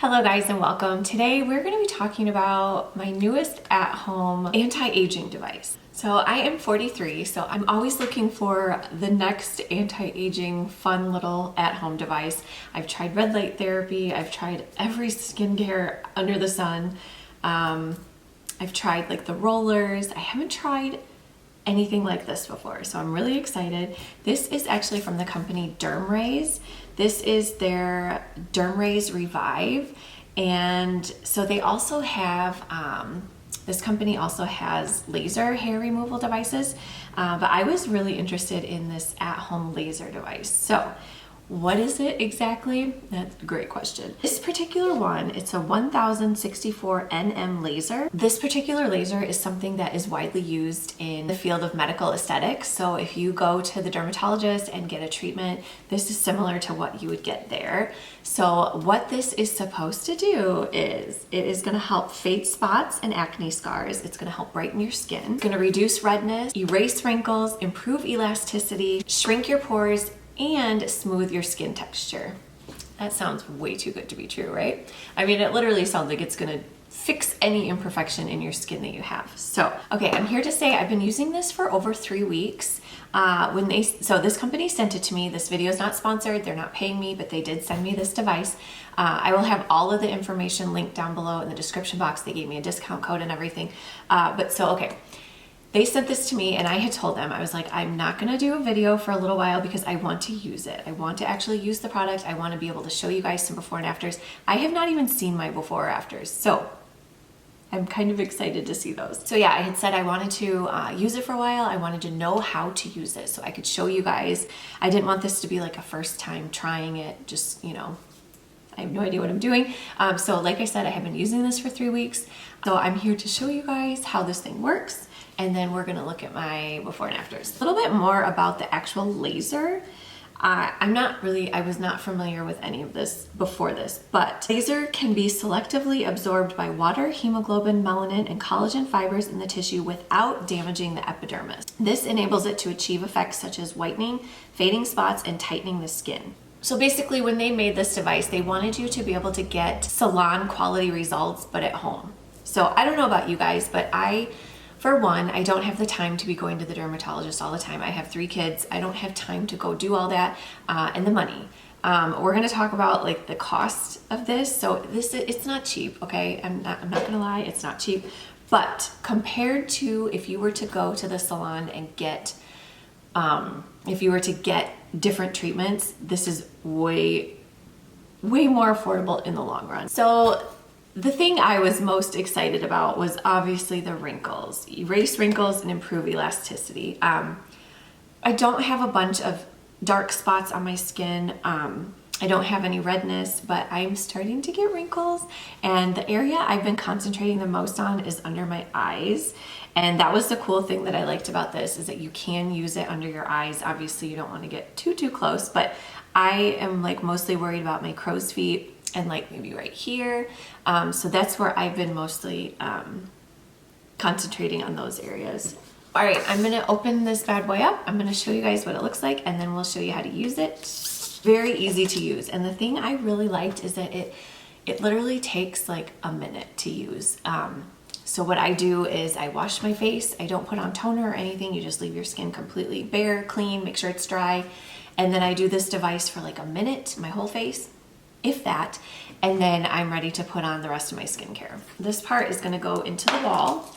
Hello guys and welcome. Today we're going to be talking about my newest at-home anti-aging device. So I am 43, so I'm always looking for the next anti-aging fun little at-home device. I've tried red light therapy, I've tried every skincare under the sun. I've tried like the rollers. I haven't tried anything like this before, so I'm really excited. This is actually from the company DermRays. This is their DermRays Revive, and so they also have this company also has laser hair removal devices, but I was really interested in this at-home laser device. So what is it exactly? That's a great question. This particular one, it's a 1064 nm laser. This particular laser is something that is widely used in the field of medical aesthetics. So if you go to the dermatologist and get a treatment, this is similar to what you would get there. So what this is supposed to do is it is going to help fade spots and acne scars. It's going to help brighten your skin. It's going to reduce redness, erase wrinkles, improve elasticity, shrink your pores, and smooth your skin texture. That sounds way too good to be true, right? I mean, it literally sounds like it's gonna fix any imperfection in your skin that you have. So, okay, I'm here to say I've been using this for over 3 weeks. So this company sent it to me. This video is not sponsored, they're not paying me, but they did send me this device. I will have all of the information linked down below in the description box. They gave me a discount code and everything. Okay. They sent this to me and I had told them, I was like, I'm not gonna do a video for a little while because I want to use it. I want to actually use the product. I want to be able to show you guys some before and afters. I have not even seen my before or afters, so I'm kind of excited to see those. So yeah, I had said I wanted to use it for a while. I wanted to know how to use it so I could show you guys. I didn't want this to be like a first time trying it, just, you know, I have no idea what I'm doing. So like I said, I have been using this for 3 weeks. So I'm here to show you guys how this thing works. And then we're gonna look at my before and afters. A little bit more about the actual laser. I was not familiar with any of this before this, but laser can be selectively absorbed by water, hemoglobin, melanin, and collagen fibers in the tissue without damaging the epidermis. This enables it to achieve effects such as whitening, fading spots, and tightening the skin. So basically when they made this device, they wanted you to be able to get salon quality results, but at home. So I don't know about you guys, but for one, I don't have the time to be going to the dermatologist all the time. I have 3 kids. I don't have time to go do all that, and the money. We're gonna talk about like the cost of this. So it's not cheap, okay? I'm not gonna lie, it's not cheap. But compared to if you were to go to the salon and get, if you were to get different treatments, this is way more affordable in the long run. So the thing I was most excited about was obviously the wrinkles. Erase wrinkles and improve elasticity. I don't have a bunch of dark spots on my skin. I don't have any redness, but I'm starting to get wrinkles. And the area I've been concentrating the most on is under my eyes. And that was the cool thing that I liked about this, is that you can use it under your eyes. Obviously you don't want to get too close, but I am like mostly worried about my crow's feet and like maybe right here. So that's where I've been mostly concentrating on those areas. All right, I'm gonna open this bad boy up. I'm gonna show you guys what it looks like and then we'll show you how to use it. Very easy to use. And the thing I really liked is that it literally takes like a minute to use. So what I do is I wash my face. I don't put on toner or anything. You just leave your skin completely bare, clean, make sure it's dry. And then I do this device for like a minute, my whole face, if that, and then I'm ready to put on the rest of my skincare. This part is gonna go into the wall,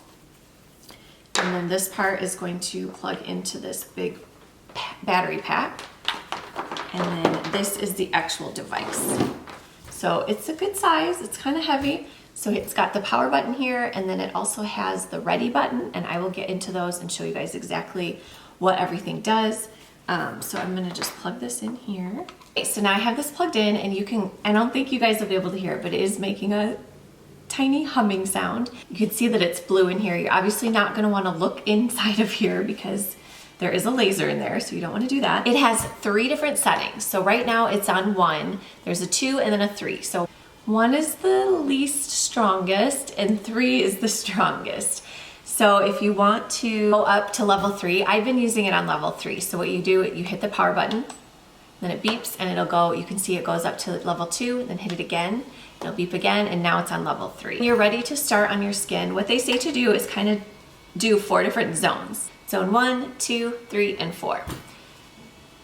and then this part is going to plug into this big battery pack, and then this is the actual device. So it's a good size, it's kind of heavy. So it's got the power button here, and then it also has the ready button, and I will get into those and show you guys exactly what everything does. So I'm gonna just plug this in here. Okay, so now I have this plugged in, and I don't think you guys will be able to hear it, but it is making a tiny humming sound. You can see that it's blue in here. You're obviously not gonna wanna look inside of here because there is a laser in there, so you don't wanna do that. It has 3 different settings. So right now it's on 1, there's a 2, and then a 3. So 1 is the least strongest, and 3 is the strongest. So if you want to go up to level 3, I've been using it on level 3. So what you do, you hit the power button, then it beeps and it'll go, you can see it goes up to level 2, then hit it again, It'll beep again, and now it's on level 3. When you're ready to start on your skin, what they say to do is kind of do 4 different zones. Zone 1, 2, 3, and 4.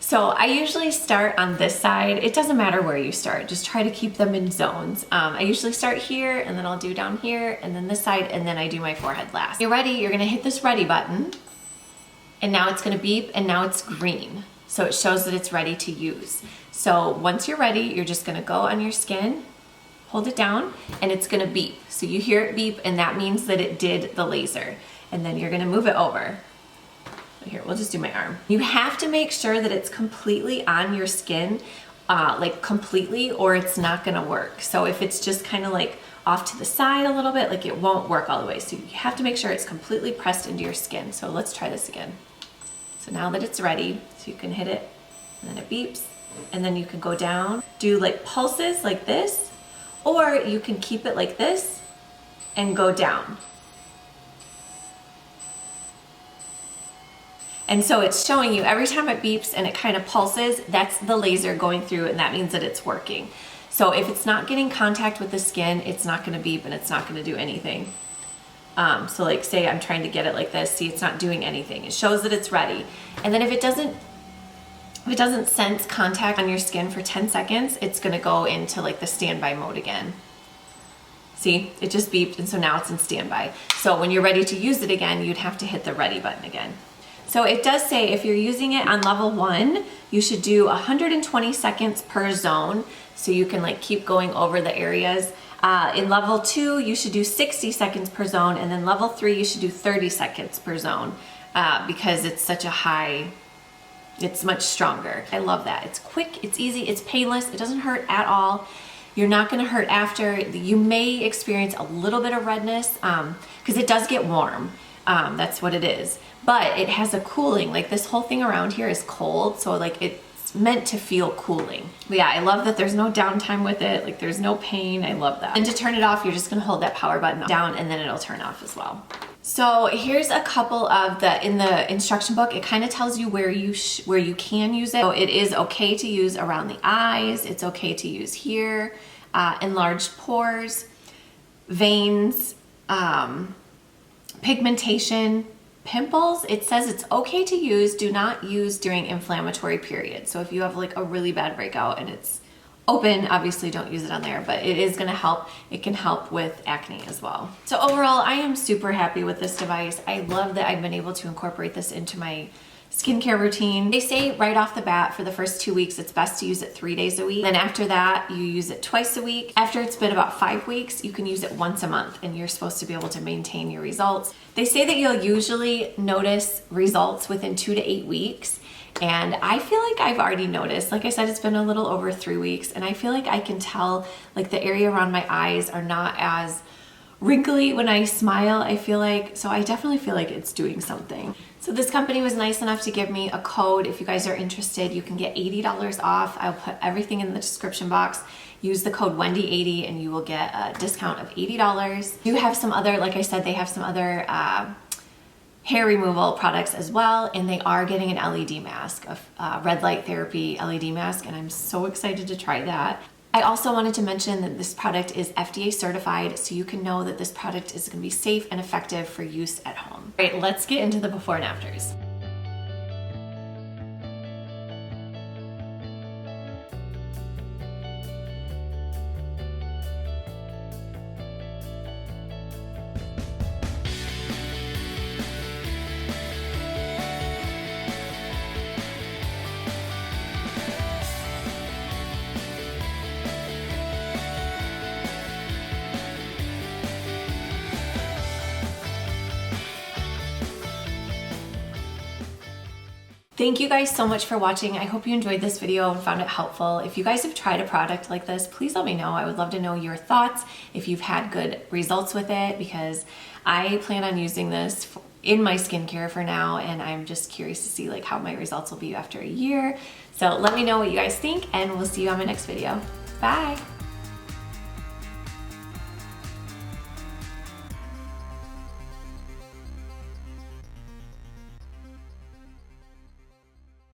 So I usually start on this side. It doesn't matter where you start, just try to keep them in zones. I usually start here, and then I'll do down here, and then this side, and then I do my forehead last. You're ready, you're gonna hit this ready button, and now it's gonna beep, and now it's green. So it shows that it's ready to use. So once you're ready, you're just gonna go on your skin, hold it down, and it's gonna beep. So you hear it beep, and that means that it did the laser. And then you're gonna move it over. Here, we'll just do my arm. You have to make sure that it's completely on your skin, like completely, or it's not gonna work. So if it's just kind of like off to the side a little bit, like it won't work all the way. So you have to make sure it's completely pressed into your skin. So let's try this again. So now that it's ready, so you can hit it, and then it beeps, and then you can go down, do like pulses like this, or you can keep it like this and go down. And so it's showing you every time it beeps and it kind of pulses, that's the laser going through, and that means that it's working. So if it's not getting contact with the skin, it's not gonna beep and it's not gonna do anything. So like say I'm trying to get it like this, see it's not doing anything. It shows that it's ready. And then if it doesn't sense contact on your skin for 10 seconds, it's gonna go into like the standby mode again. See, it just beeped, and so now it's in standby. So when you're ready to use it again, you'd have to hit the ready button again. So it does say if you're using it on level 1, you should do 120 seconds per zone, so you can like keep going over the areas. In level 2, you should do 60 seconds per zone, and then level 3, you should do 30 seconds per zone because it's such a high, it's much stronger. I love that. It's quick, it's easy, it's painless, it doesn't hurt at all. You're not gonna hurt after. You may experience a little bit of redness because it does get warm. That's what it is. But it has a cooling, like this whole thing around here is cold, so like it's meant to feel cooling. But yeah, I love that there's no downtime with it, like there's no pain, I love that. And to turn it off, you're just gonna hold that power button down and then it'll turn off as well. So here's a couple of in the instruction book, it kind of tells you where you can use it. So it is okay to use around the eyes, it's okay to use here, enlarged pores, veins, pigmentation, pimples. It says it's okay to use, do not use during inflammatory periods. So if you have like a really bad breakout and it's open, obviously don't use it on there, but it is gonna help. It can help with acne as well. So overall, I am super happy with this device. I love that I've been able to incorporate this into my skincare routine. They say right off the bat for the first 2 weeks, it's best to use it 3 days a week. Then after that, you use it twice a week. After it's been about 5 weeks, you can use it once a month, and you're supposed to be able to maintain your results. They say that you'll usually notice results within 2 to 8 weeks. And I feel like I've already noticed, like I said, it's been a little over 3 weeks, and I feel like I can tell like the area around my eyes are not as wrinkly when I smile, I feel like. So I definitely feel like it's doing something. So this company was nice enough to give me a code. If you guys are interested, you can get $80 off. I'll put everything in the description box. Use the code Wendi80 and you will get a discount of $80. You have some other, like I said, they have some other hair removal products as well, and they are getting an LED mask, a red light therapy LED mask, and I'm so excited to try that. I also wanted to mention that this product is FDA certified, so you can know that this product is going to be safe and effective for use at home. All right, let's get into the before and afters. Thank you guys so much for watching. I hope you enjoyed this video and found it helpful. If you guys have tried a product like this, please let me know. I would love to know your thoughts, if you've had good results with it, because I plan on using this in my skincare for now, and I'm just curious to see like how my results will be after a year. So let me know what you guys think, and we'll see you on my next video. Bye.